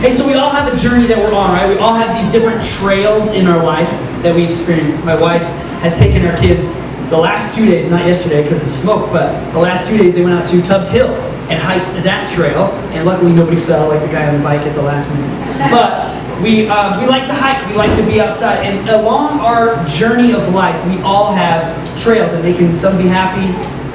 Hey, so we all have a journey that we're on, right? We all have these different trails in our life that we experience. My wife has taken our kids the last 2 days, not yesterday because of smoke, but the last 2 days they went out to Tubbs Hill and hiked that trail, and luckily nobody fell like the guy on the bike at the last minute. But we like to hike, we like to be outside, and along our journey of life, we all have trails, and they can, some be happy,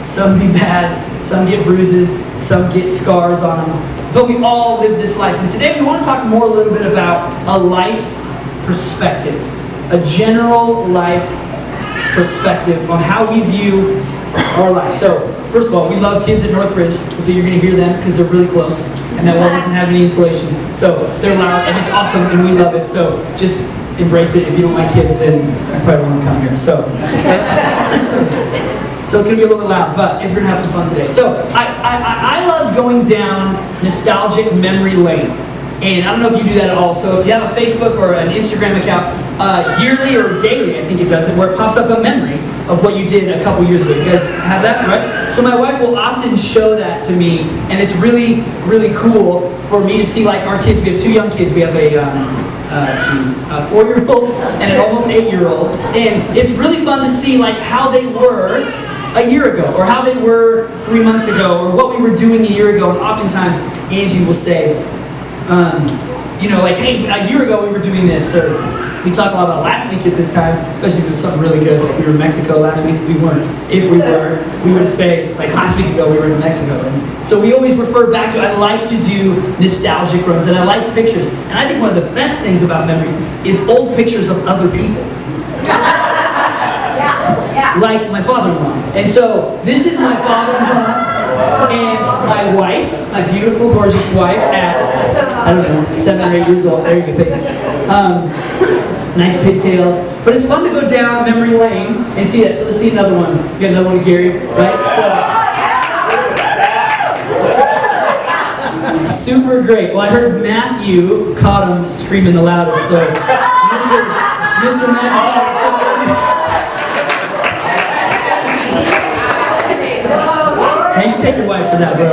some be bad, some get bruises, some get scars on them, but we all live this life. And today we want to talk more a little bit about a life perspective, a general life perspective on how we view our life. So, first of all, we love kids at Northbridge, so you're going to hear them because they're really close, and that wall doesn't have any insulation. So they're loud, and it's awesome, and we love it. So just embrace it. If you don't like kids, then I probably don't want to come here. So, so it's going to be a little bit loud, but we're going to have some fun today. So I love going down nostalgic memory lane. And I don't know if you do that at all. So if you have a Facebook or an Instagram account, yearly or daily, I think it does it, where it pops up a memory of what you did a couple years ago. You guys have that, right? So my wife will often show that to me, and it's really, really cool for me to see, like, our kids. We have 2 young kids. We have a 4-year-old and an almost 8-year-old, and it's really fun to see, like, how they were a year ago, or how they were 3 months ago, or what we were doing a year ago. And oftentimes Angie will say, you know, like, hey, a year ago we were doing this, or we talk a lot about last week at this time, especially if it was something really good, like we were in Mexico last week. We weren't. If we were, we would say, like, last week ago we were in Mexico. And so we always refer back to, I like to do nostalgic runs, and I like pictures. And I think one of the best things about memories is old pictures of other people. Like my father-in-law. And so this is my father-in-law and my wife, my beautiful, gorgeous wife at, I don't know, 7 or 8 years old. There you go, thanks. Nice pigtails. But it's fun to go down memory lane and see that. So let's see another one. We got another one of Gary, right? So, super great. Well, I heard Matthew caught him screaming the loudest. So, Mr. Matthew. Hey, you take your wife for that, bro.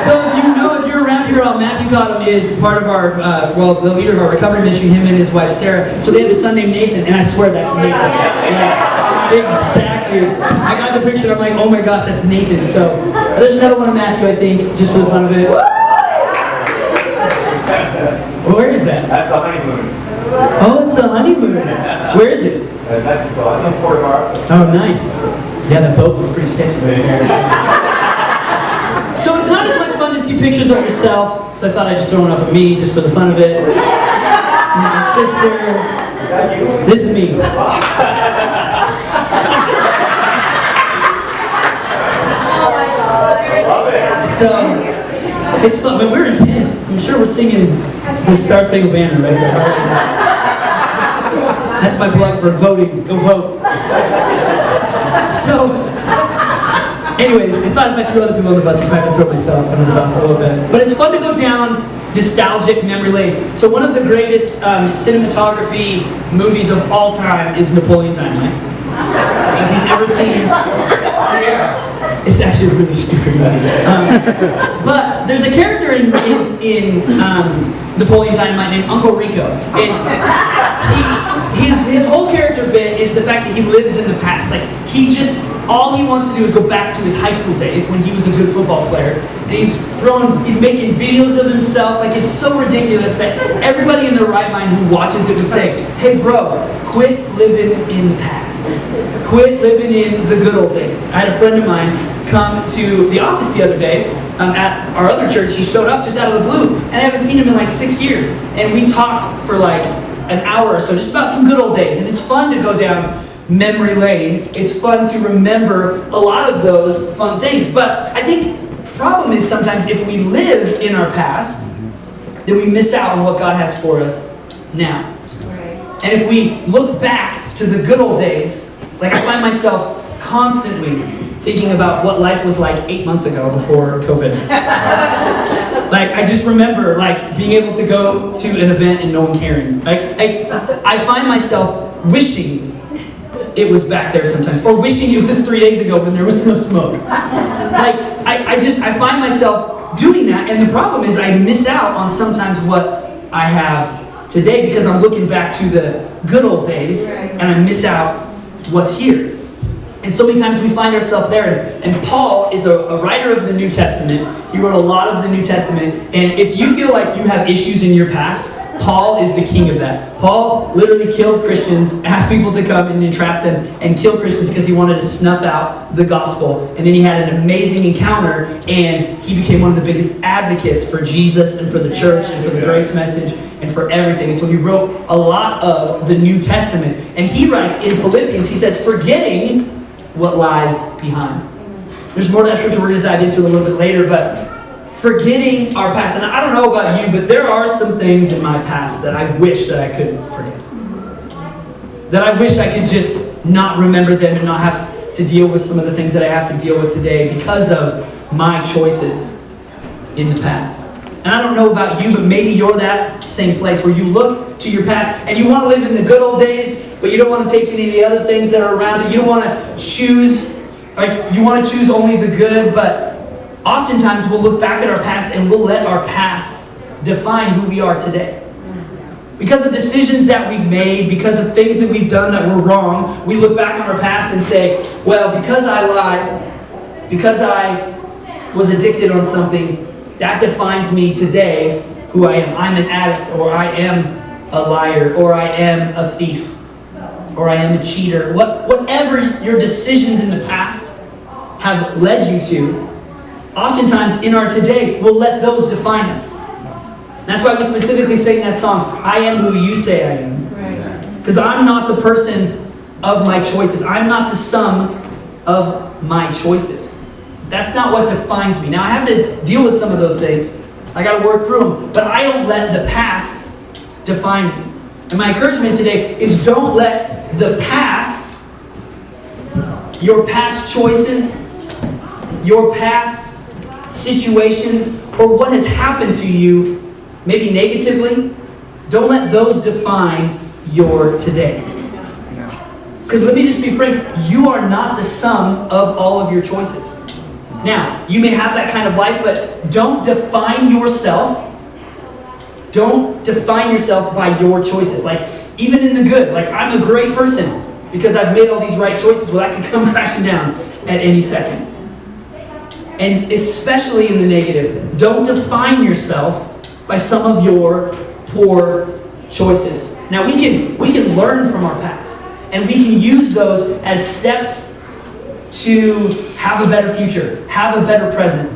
So if you're around here, Matthew Cottom is part of our, the leader of our recovery ministry, him and his wife, Sarah. So they have a son named Nathan, and I swear that's Nathan. Yeah, exactly. I got the picture, I'm like, oh my gosh, that's Nathan. So there's another one of Matthew, I think, just for the fun of it. Where is that? That's the honeymoon. Oh, it's the honeymoon. Where is it? Mexico. I think Fort Lauderdale. Oh, nice. Yeah, that boat looks pretty sketchy right here. So it's not as much fun to see pictures of yourself, so I thought I'd just throw one up at me, just for the fun of it. And my sister. Is that you? This is me. Love it. So, it's fun, but we're intense. I'm sure we're singing the Star Spangled Banner right there. That's my plug for voting. Go vote. So, anyways, I thought if I threw other people on the bus, I might have to throw myself under the bus a little bit. But it's fun to go down nostalgic memory lane. So one of the greatest cinematography movies of all time is Napoleon Dynamite. Have you ever seen it? It's actually a really stupid movie. But there's a character in Napoleon Dynamite named Uncle Rico. And his whole character bit is the fact that he lives in the past. Like, all he wants to do is go back to his high school days when he was a good football player. And he's making videos of himself. Like, it's so ridiculous that everybody in their right mind who watches it would say, hey bro, quit living in the past. Quit living in the good old days. I had a friend of mine come to the office the other day at our other church. He showed up just out of the blue, and I haven't seen him in like 6 years. And we talked for like an hour or so just about some good old days. And it's fun to go down memory lane. It's fun to remember a lot of those fun things. But I think the problem is sometimes if we live in our past, then we miss out on what God has for us now. And if we look back to the good old days, like I find myself constantly thinking about what life was like 8 months ago before COVID. Like, I just remember like being able to go to an event and no one caring. I find myself wishing it was back there sometimes, or wishing it was 3 days ago when there was no smoke. Like, I find myself doing that, and the problem is I miss out on sometimes what I have today because I'm looking back to the good old days, and I miss out what's here. And so many times we find ourselves there, and Paul is a writer of the New Testament. He wrote a lot of the New Testament, and if you feel like you have issues in your past, Paul is the king of that. Paul literally killed Christians, asked people to come and entrap them, and kill Christians because he wanted to snuff out the gospel. And then he had an amazing encounter, and he became one of the biggest advocates for Jesus and for the church and for the grace message and for everything. And so he wrote a lot of the New Testament. And he writes in Philippians, he says, forgetting what lies behind. There's more to that scripture we're going to dive into a little bit later, but forgetting our past. And I don't know about you, but there are some things in my past that I wish that I could forget. That I wish I could just not remember them and not have to deal with some of the things that I have to deal with today because of my choices in the past. And I don't know about you, but maybe you're that same place where you look to your past and you want to live in the good old days, but you don't want to take any of the other things that are around it. You don't want to choose, like you want to choose only the good, but oftentimes we'll look back at our past and we'll let our past define who we are today. Because of decisions that we've made, because of things that we've done that were wrong, we look back on our past and say, well, because I lied, because I was addicted on something, that defines me today who I am. I'm an addict, or I am a liar, or I am a thief, or I am a cheater. Whatever your decisions in the past have led you to, oftentimes in our today, we'll let those define us. That's why we specifically sing that song, I am who you say I am. Because I'm not the person of my choices. I'm not the sum of my choices. That's not what defines me. Now I have to deal with some of those things. I got to work through them. But I don't let the past define me. And my encouragement today is don't let the past, your past choices, your past situations, or what has happened to you, maybe negatively, don't let those define your today. Because let me just be frank, you are not the sum of all of your choices. Now, you may have that kind of life, but don't define yourself. Don't define yourself by your choices. Like, even in the good, like I'm a great person because I've made all these right choices. Well, that could come crashing down at any second. And especially in the negative, don't define yourself by some of your poor choices. Now we can learn from our past, and we can use those as steps to have a better future, have a better present.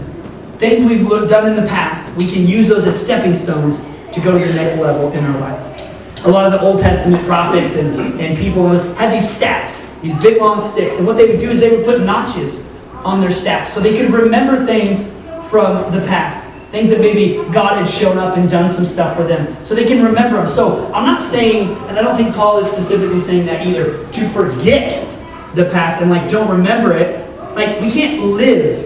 Things we've done in the past, we can use those as stepping stones to go to the next level in our life. A lot of the Old Testament prophets and people had these staffs, these big long sticks, and what they would do is they would put notches on their staffs so they could remember things from the past. Things that maybe God had shown up and done some stuff for them. So they can remember them. So I'm not saying, and I don't think Paul is specifically saying that either, to forget the past and like don't remember it. Like we can't live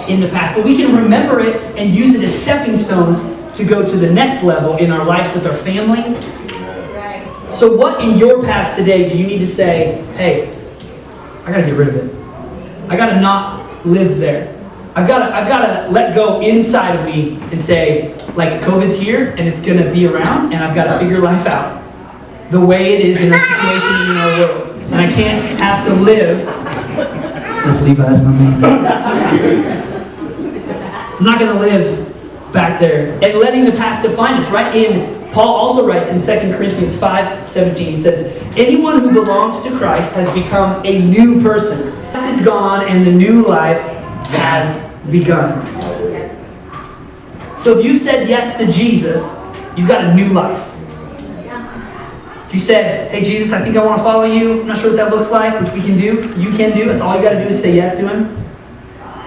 in the past, but we can remember it and use it as stepping stones to go to the next level in our lives with our family. So what in your past today do you need to say, hey, I got to get rid of it. I got to not live there. I've got to let go inside of me and say, like, COVID's here and it's going to be around, and I've got to figure life out the way it is in our situation in our world. And I can't have to live. Let's leave that's my man. I'm not going to live back there and letting the past define us, right? Paul also writes in 2 Corinthians 5:17, he says, anyone who belongs to Christ has become a new person. Death is gone and the new life has begun. So if you said yes to Jesus, you've got a new life. If you said, hey Jesus, I think I want to follow you, I'm not sure what that looks like, which we can do, you can do, that's all you got to do is say yes to him,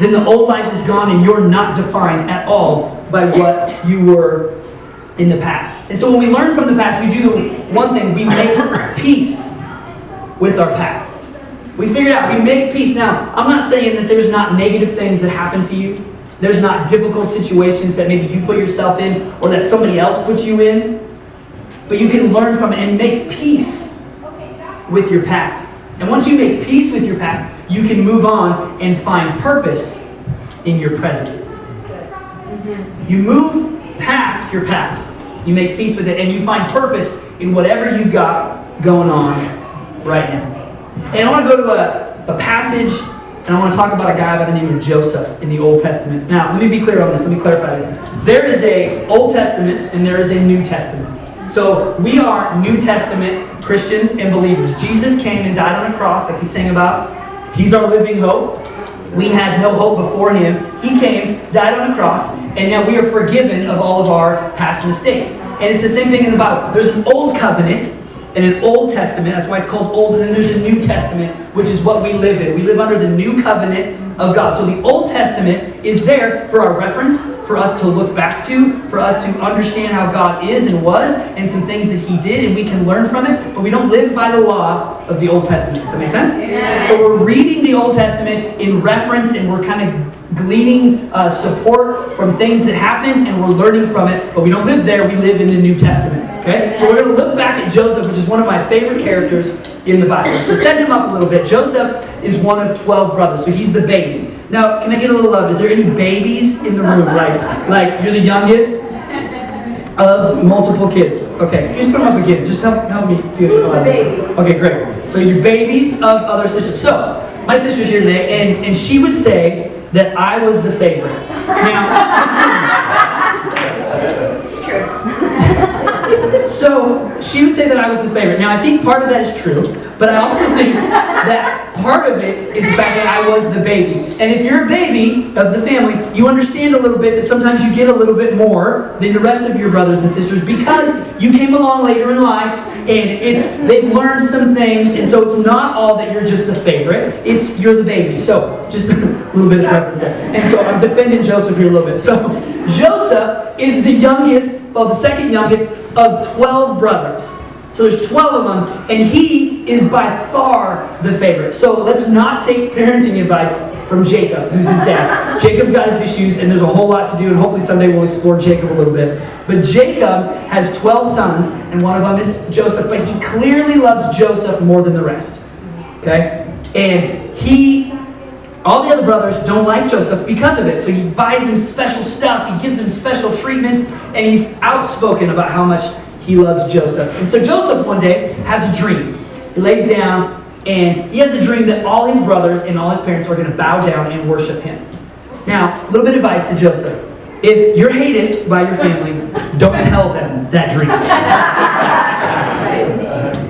then the old life is gone and you're not defined at all by what you were in the past. And so when we learn from the past, we do the one thing, we make peace with our past. We figure it out, we make peace. Now, I'm not saying that there's not negative things that happen to you. There's not difficult situations that maybe you put yourself in or that somebody else puts you in. But you can learn from it and make peace with your past. And once you make peace with your past, you can move on and find purpose in your present. You move past your past. You make peace with it, and you find purpose in whatever you've got going on right now. And I want to go to a passage, and I want to talk about a guy by the name of Joseph in the Old Testament. Now, let me be clear on this. Let me clarify this. There is a Old Testament, and there is a New Testament. So we are New Testament Christians and believers. Jesus came and died on a cross, like we sang about. He's our living hope. We had no hope before him. He came, died on a cross, and now we are forgiven of all of our past mistakes. And it's the same thing in the Bible. There's an Old Covenant and an Old Testament. That's why it's called Old. And then there's a New Testament, which is what we live in. We live under the New Covenant of God. So the Old Testament is there for our reference, for us to look back to, for us to understand how God is and was, and some things that he did, and we can learn from it. But we don't live by the law of the Old Testament. That makes sense? Yeah. So we're reading the Old Testament in reference, and we're kind of gleaning support from things that happened, and we're learning from it. But we don't live there. We live in the New Testament. Okay? So we're going to look back at Joseph, which is one of my favorite characters in the Bible. So set him up a little bit. Joseph is one of 12 brothers, so he's the baby. Now, can I get a little love? Is there any babies in the room? Like you're the youngest of multiple kids. Okay, just put them up again. Just help me feel the babies. Okay, great. So you're babies of other sisters. So my sister's here today, and she would say that I was the favorite. Now, It's true. so she would say that I was the favorite. Now, I think part of that is true, but I also think that part of it is the fact that I was the baby. And if you're a baby of the family, you understand a little bit that sometimes you get a little bit more than the rest of your brothers and sisters because you came along later in life and they've learned some things, and so it's not all that you're just the favorite, it's you're the baby. So just a little bit of reference there. And so I'm defending Joseph here a little bit. So Joseph is the youngest, well, the second youngest of 12 brothers. So there's 12 of them, and he is by far the favorite. So let's not take parenting advice from Jacob, who's his dad. Jacob's got his issues, and there's a whole lot to do, and hopefully someday we'll explore Jacob a little bit. But Jacob has 12 sons, and one of them is Joseph, but he clearly loves Joseph more than the rest. Okay? And all the other brothers don't like Joseph because of it. So he buys him special stuff, he gives him special treatments, and he's outspoken about how much he loves Joseph. And so Joseph one day has a dream. He lays down and he has a dream that all his brothers and all his parents are going to bow down and worship him. Now, a little bit of advice to Joseph. If you're hated by your family, don't tell them that dream.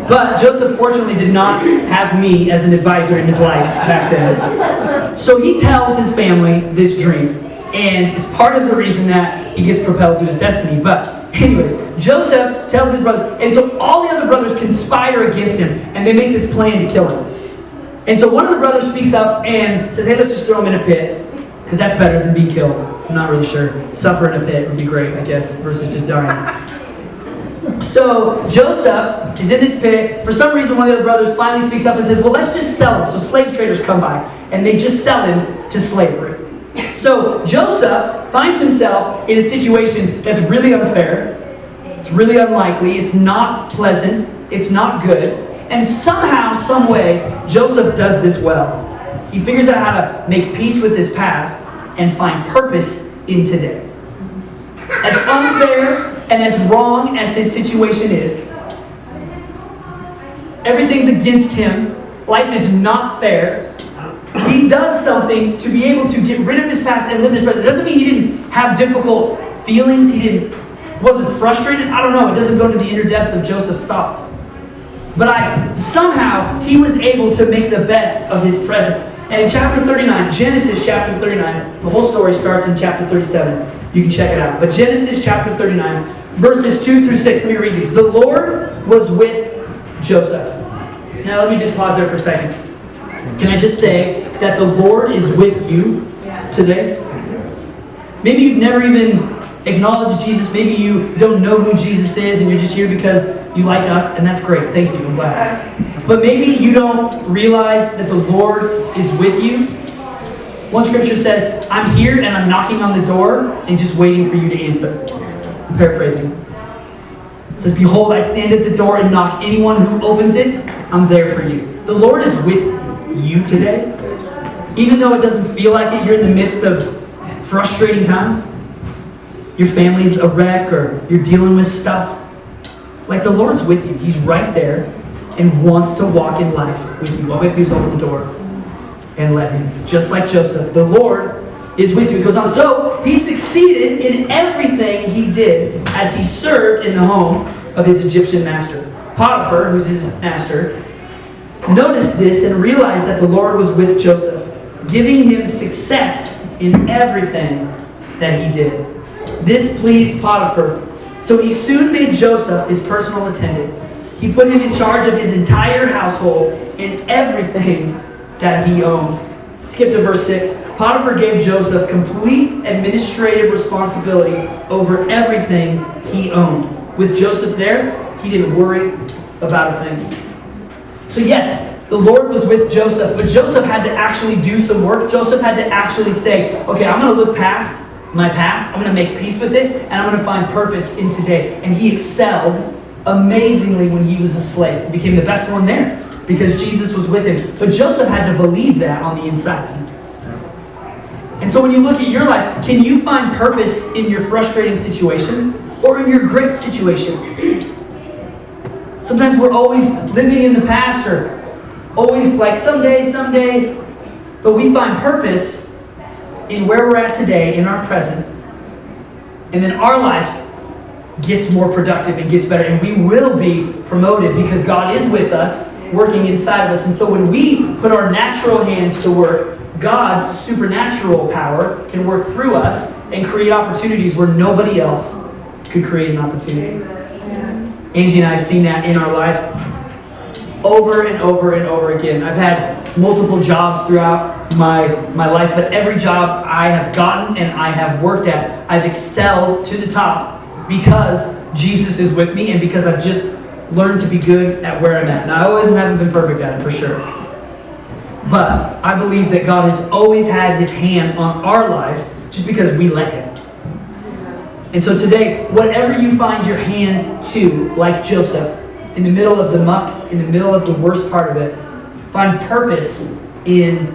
But Joseph fortunately did not have me as an advisor in his life back then. So he tells his family this dream. And it's part of the reason that he gets propelled to his destiny. But anyways, Joseph tells his brothers, and so all the other brothers conspire against him, and they make this plan to kill him. And so one of the brothers speaks up and says, hey, let's just throw him in a pit, because that's better than being killed. I'm not really sure. Suffer in a pit would be great, I guess, versus just dying. So Joseph is in this pit. For some reason, one of the other brothers finally speaks up and says, well, let's just sell him. So slave traders come by, and they just sell him to slavery. So Joseph finds himself in a situation that's really unfair. It's really unlikely. It's not pleasant. It's not good. And somehow, some way, Joseph does this well. He figures out how to make peace with his past and find purpose in today. As unfair and as wrong as his situation is, everything's against him. Life is not fair. He does something to be able to get rid of his past and live his present. It doesn't mean he didn't have difficult feelings. Wasn't frustrated. I don't know. It doesn't go into the inner depths of Joseph's thoughts. But somehow he was able to make the best of his present. And in chapter 39, Genesis chapter 39, the whole story starts in chapter 37. You can check it out. But Genesis chapter 39, verses 2 through 6. Let me read these. The Lord was with Joseph. Now let me just pause there for a second. Can I just say that the Lord is with you today? Maybe you've never even acknowledged Jesus. Maybe you don't know who Jesus is and you're just here because you like us, and that's great. Thank you. I'm glad. But maybe you don't realize that the Lord is with you. One scripture says, I'm here and I'm knocking on the door and just waiting for you to answer. I'm paraphrasing. It says, behold, I stand at the door and knock. Anyone who opens it, I'm there for you. The Lord is with you today. Even though it doesn't feel like it, you're in the midst of frustrating times. your family's a wreck or you're dealing with stuff, like the Lord's with you. He's right there and wants to walk in life with you. All we have to do is open the door and let him. Just like Joseph, the Lord is with you. He goes on. So he succeeded in everything he did as he served in the home of his Egyptian master. Potiphar, who's his master, noticed this and realized that the Lord was with Joseph, giving him success in everything that he did. This pleased Potiphar. So he soon made Joseph his personal attendant. He put him in charge of his entire household and everything that he owned. Skip to verse 6. Potiphar gave Joseph complete administrative responsibility over everything he owned. With Joseph there, he didn't worry about a thing. So yes, the Lord was with Joseph, but Joseph had to actually do some work. Joseph had to actually say, okay, I'm going to look past my past. I'm going to make peace with it, and I'm going to find purpose in today. And he excelled amazingly when he was a slave. He became the best one there because Jesus was with him. But Joseph had to believe that on the inside. And so when you look at your life, can you find purpose in your frustrating situation or in your great situation? Sometimes we're always living in the past or always like someday, but we find purpose in where we're at today, in our present, and then our life gets more productive and gets better, and we will be promoted because God is with us, working inside of us. And so when we put our natural hands to work, God's supernatural power can work through us and create opportunities where nobody else could create an opportunity. Angie and I have seen that in our life over and over and over again. I've had multiple jobs throughout my life, but every job I have gotten and I have worked at, I've excelled to the top because Jesus is with me and because I've just learned to be good at where I'm at. Now, I always haven't been perfect at it, for sure. But I believe that God has always had his hand on our life just because we let him. And so today, whatever you find your hand to, like Joseph, in the middle of the muck, in the middle of the worst part of it, find purpose in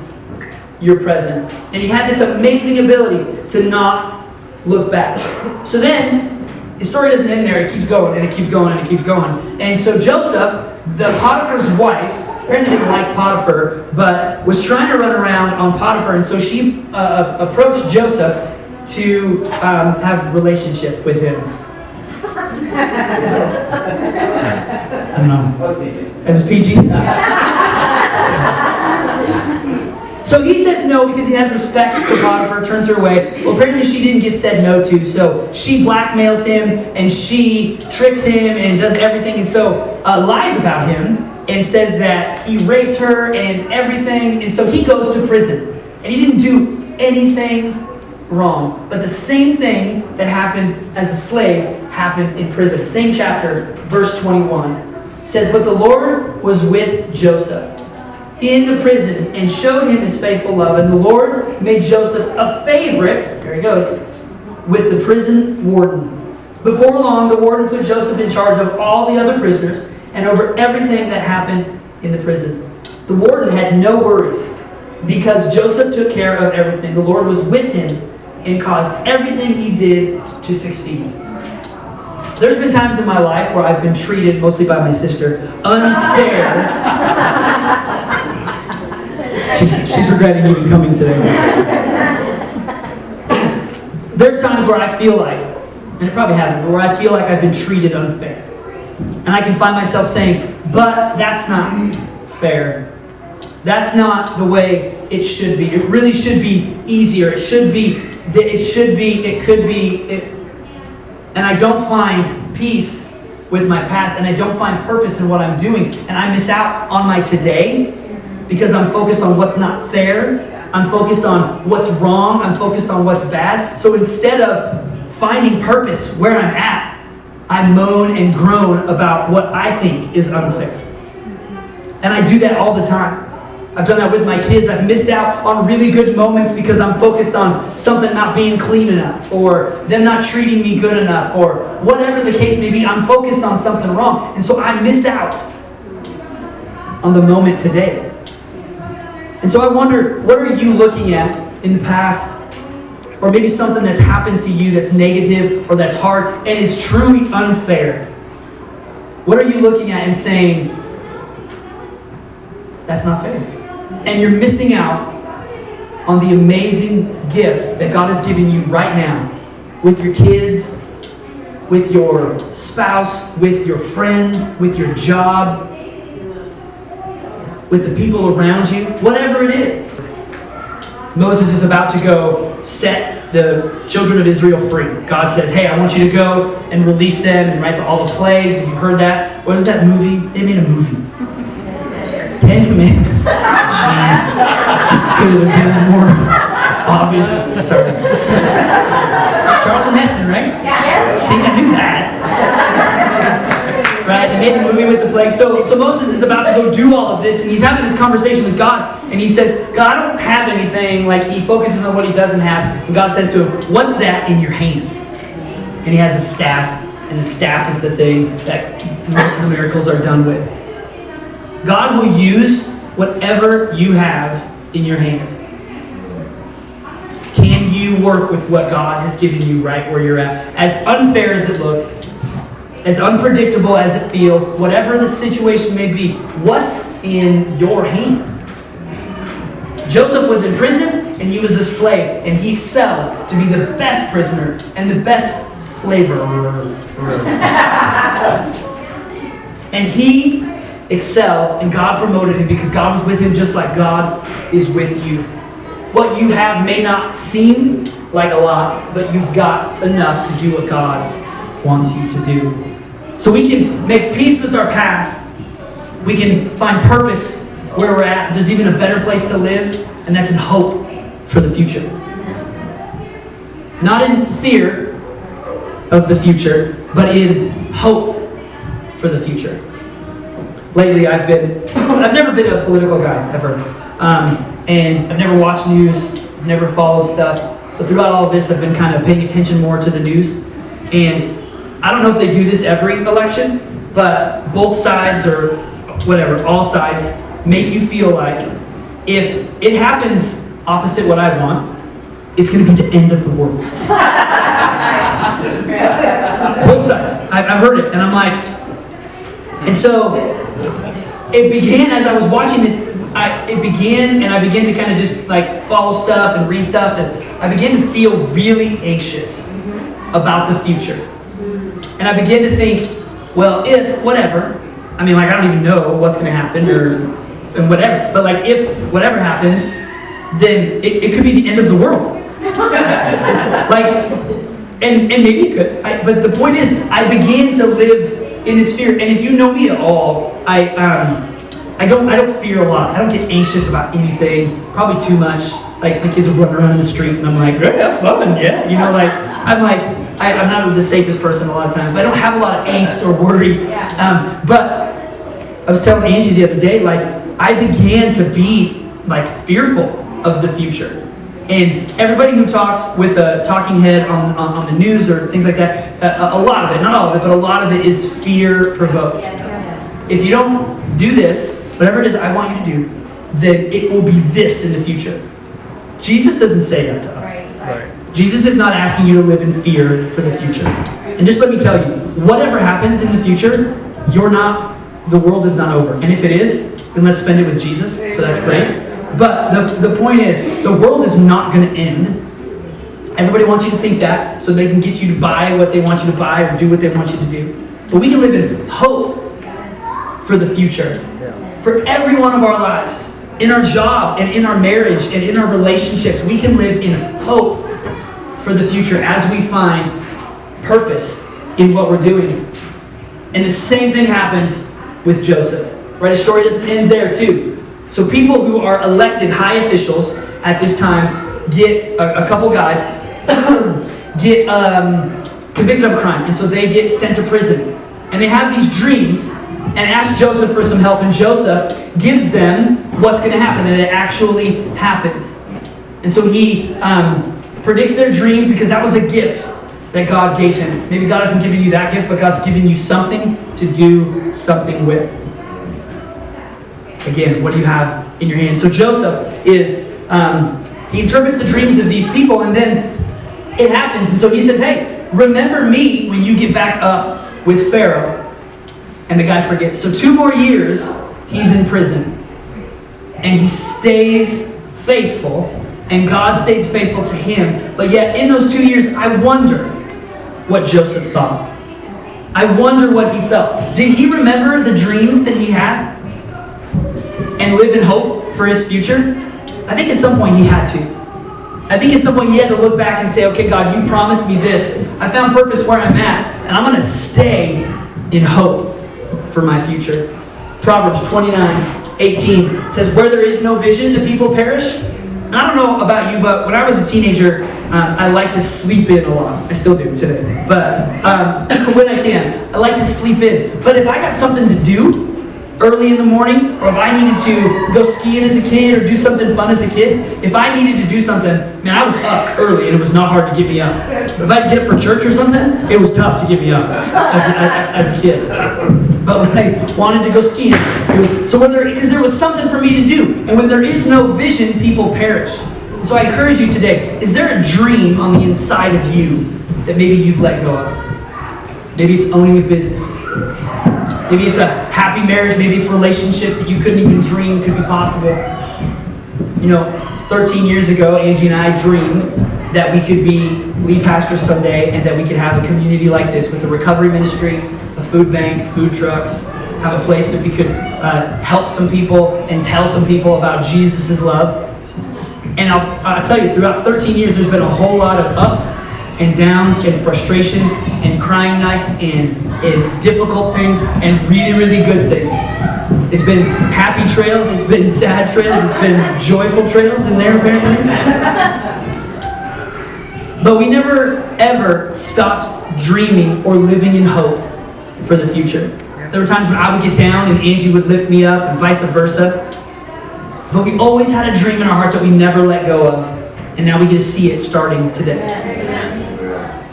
your present. And he had this amazing ability to not look back. So then, the story doesn't end there. It keeps going, and it keeps going, and it keeps going. And so Joseph, the Potiphar's wife, apparently didn't like Potiphar, but was trying to run around on Potiphar. And so she approached Joseph to have a relationship with him. I don't know. It was PG. So he says no because he has respect for Potiphar, turns her away. Well, apparently she didn't get said no to, so she blackmails him and she tricks him and does everything, and so lies about him and says that he raped her and everything, and so he goes to prison. And he didn't do anything wrong. But the same thing that happened as a slave happened in prison. Same chapter, verse 21 says, "But the Lord was with Joseph in the prison and showed him his faithful love. And the Lord made Joseph a favorite," there he goes, "with the prison warden. Before long, the warden put Joseph in charge of all the other prisoners and over everything that happened in the prison. The warden had no worries because Joseph took care of everything. The Lord was with him and caused everything he did to succeed." There's been times in my life where I've been treated, mostly by my sister, unfair. She's regretting even coming today. There are times where I feel like, and it probably haven't, but where I feel like I've been treated unfair. And I can find myself saying, but that's not fair. That's not the way it should be. It really should be easier. It should be, it could be. And I don't find peace with my past, and I don't find purpose in what I'm doing. And I miss out on my today because I'm focused on what's not fair. I'm focused on what's wrong. I'm focused on what's bad. So instead of finding purpose where I'm at, I moan and groan about what I think is unfair. And I do that all the time. I've done that with my kids. I've missed out on really good moments because I'm focused on something not being clean enough, or them not treating me good enough, or whatever the case may be. I'm focused on something wrong. And so I miss out on the moment today. And so I wonder, what are you looking at in the past or maybe something that's happened to you that's negative or that's hard and is truly unfair? What are you looking at and saying, that's not fair? And you're missing out on the amazing gift that God has given you right now with your kids, with your spouse, with your friends, with your job, with the people around you, whatever it is. Moses is about to go set the children of Israel free. God says, hey, I want you to go and release them and write all the plagues. If you've heard that, what is that movie? They made a movie. 10 Commandments. Jeez. Could have been more obvious. Sorry. Charlton Heston, right? Yes. See, I knew that. Right? They made the movie with the plague. So Moses is about to go do all of this, and he's having this conversation with God, and he says, God, I don't have anything. Like, he focuses on what he doesn't have, and God says to him, what's that in your hand? And he has a staff, and the staff is the thing that most of the miracles are done with. God will use whatever you have in your hand. Can you work with what God has given you right where you're at? As unfair as it looks, as unpredictable as it feels, whatever the situation may be, what's in your hand? Joseph was in prison and he was a slave, and he excelled to be the best prisoner and the best slaver. And he excelled, and God promoted him because God was with him just like God is with you. What you have may not seem like a lot, but you've got enough to do what God wants you to do. So we can make peace with our past. We can find purpose where we're at. There's even a better place to live, and that's in hope for the future. Not in fear of the future, but in hope for the future. Lately, I've never been a political guy, ever. And I've never watched news, never followed stuff. But throughout all of this, I've been kind of paying attention more to the news. And I don't know if they do this every election, but both sides, or whatever, all sides, make you feel like if it happens opposite what I want, it's going to be the end of the world. Both sides. I've heard it, and I'm like, and so it began as I was watching this. I began to kind of just like follow stuff and read stuff, and I began to feel really anxious about the future. And I began to think, well, if whatever, I mean, like, I don't even know what's going to happen and whatever, but like, if whatever happens, then it could be the end of the world. Like, and maybe it could. But the point is, I began to live in this fear. And if you know me at all, I don't fear a lot. I don't get anxious about anything, probably too much. Like, the kids will run around in the street, and I'm like, great, have fun, yeah. You know, like, I'm not the safest person a lot of times, but I don't have a lot of angst or worry. But I was telling Angie the other day, like, I began to be, like, fearful of the future. And everybody who talks with a talking head on the news or things like that, a lot of it, not all of it, but a lot of it is fear-provoked. Yes. If you don't do this, whatever it is I want you to do, then it will be this in the future. Jesus doesn't say that to us. Right. Jesus is not asking you to live in fear for the future. And just let me tell you, whatever happens in the future, the world is not over. And if it is, then let's spend it with Jesus, so that's great. But the point is, the world is not going to end. Everybody wants you to think that, so they can get you to buy what they want you to buy or do what they want you to do. But we can live in hope for the future. For every one of our lives, in our job and in our marriage and in our relationships, we can live in hope for the future as we find purpose in what we're doing. And the same thing happens with Joseph. Right? His story doesn't end there too. So people who are elected high officials at this time get, a couple guys, get convicted of a crime. And so they get sent to prison. And they have these dreams and ask Joseph for some help. And Joseph gives them what's going to happen. And it actually happens. And so he predicts their dreams because that was a gift that God gave him. Maybe God hasn't given you that gift, but God's given you something to do something with. Again, what do you have in your hand? So Joseph is, he interprets the dreams of these people, and then it happens. And so he says, hey, remember me when you get back up with Pharaoh. And the guy forgets. So 2 more years, he's in prison. And he stays faithful. And God stays faithful to him. But yet, in those 2 years, I wonder what Joseph thought. I wonder what he felt. Did he remember the dreams that he had? And live in hope for his future? I think at some point he had to. I think at some point he had to look back and say, okay, God, you promised me this. I found purpose where I'm at. And I'm going to stay in hope for my future. Proverbs 29:18 says, where there is no vision, the people perish. And I don't know about you, but when I was a teenager, I like to sleep in a lot. I still do today. But when I can, I like to sleep in. But if I got something to do early in the morning, or if I needed to go skiing as a kid or do something fun as a kid, if I needed to do something, man, I was up early and it was not hard to get me up. But if I had to get up for church or something, it was tough to get me up as a kid. But when I wanted to go skiing, it was because there was something for me to do. And when there is no vision, people perish. So I encourage you today, is there a dream on the inside of you that maybe you've let go of? Maybe it's owning a business. Maybe it's a happy marriage. Maybe it's relationships that you couldn't even dream could be possible. 13 years ago, Angie and I dreamed that we could be lead pastors someday and that we could have a community like this with a recovery ministry, a food bank, food trucks, have a place that we could help some people and tell some people about Jesus' love. And I'll tell you, throughout 13 years, there's been a whole lot of ups and downs and frustrations and crying nights and difficult things and really, really good things. It's been happy trails, it's been sad trails, it's been joyful trails in there apparently. But we never, ever stopped dreaming or living in hope for the future. There were times when I would get down and Angie would lift me up and vice versa. But we always had a dream in our heart that we never let go of. And now we get to see it starting today.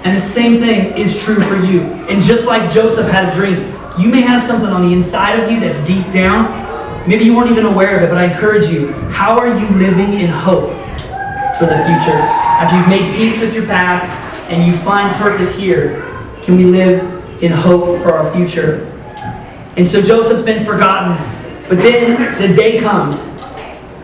And the same thing is true for you. And just like Joseph had a dream, you may have something on the inside of you that's deep down. Maybe you weren't even aware of it, but I encourage you, how are you living in hope for the future? After you've made peace with your past and you find purpose here, can we live in hope for our future? And so Joseph's been forgotten. But then the day comes.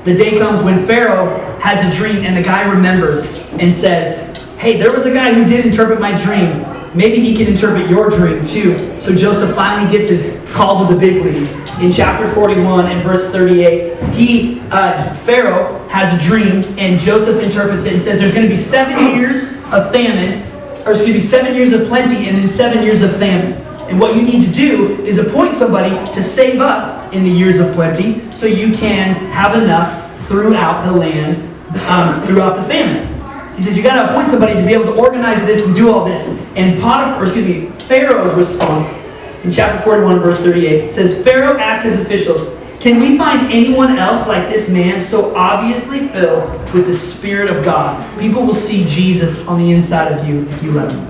The day comes when Pharaoh has a dream and the guy remembers and says, hey, there was a guy who did interpret my dream. Maybe he can interpret your dream too. So Joseph finally gets his call to the big leagues. In chapter 41 and verse 38, Pharaoh has a dream and Joseph interprets it and says there's going to be 7 years of famine, 7 years of plenty and then 7 years of famine. And what you need to do is appoint somebody to save up in the years of plenty so you can have enough throughout the land, throughout the famine. He says, you got to appoint somebody to be able to organize this and do all this. And Pharaoh's response in chapter 41, verse 38 says, Pharaoh asked his officials, can we find anyone else like this man so obviously filled with the Spirit of God? People will see Jesus on the inside of you if you let them.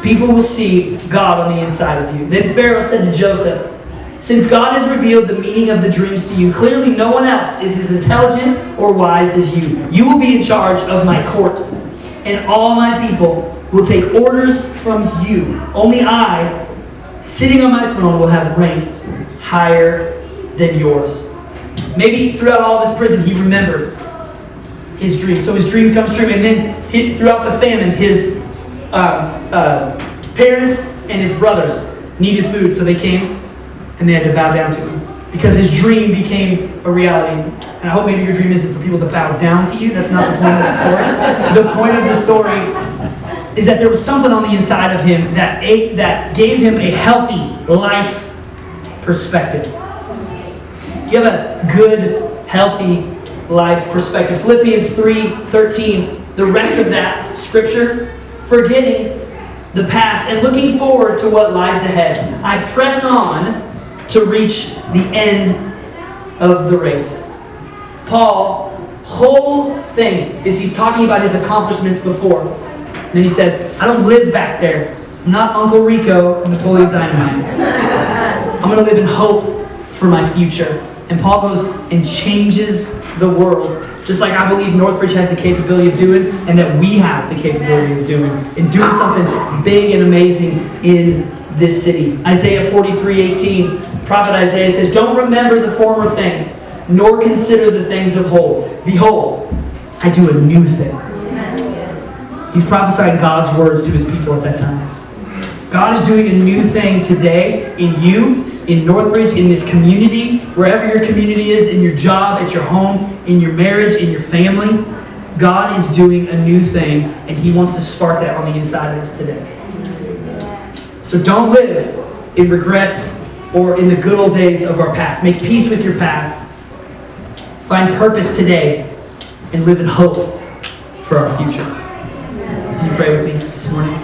People will see God on the inside of you. Then Pharaoh said to Joseph, since God has revealed the meaning of the dreams to you, clearly no one else is as intelligent or wise as you. You will be in charge of my court, and all my people will take orders from you. Only I, sitting on my throne, will have rank higher than yours. Maybe throughout all of his prison, he remembered his dream. So his dream comes true, and then throughout the famine, his parents and his brothers needed food, so they came and they had to bow down to him because his dream became a reality. And I hope maybe your dream isn't for people to bow down to you. That's not the point of the story. The point of the story is that there was something on the inside of him that gave him a healthy life perspective. Do you have a good, healthy life perspective? Philippians 3:13, the rest of that scripture, forgetting the past and looking forward to what lies ahead, I press on to reach the end of the race. Paul, whole thing is he's talking about his accomplishments before. And then he says, I don't live back there. I'm not Uncle Rico and Napoleon Dynamite. I'm going to live in hope for my future. And Paul goes and changes the world Just like I believe Northbridge has the capability of doing, and that we have the capability of doing, and doing something big and amazing in this city. Isaiah 43:18, prophet Isaiah says, "Don't remember the former things, nor consider the things of old. Behold, I do a new thing." He's prophesying God's words to his people at that time. God is doing a new thing today in you, in Northbridge, in this community, wherever your community is, in your job, at your home, in your marriage, in your family. God is doing a new thing, and he wants to spark that on the inside of us today. So don't live in regrets or in the good old days of our past. Make peace with your past. Find purpose today, and live in hope for our future. Can you pray with me this morning?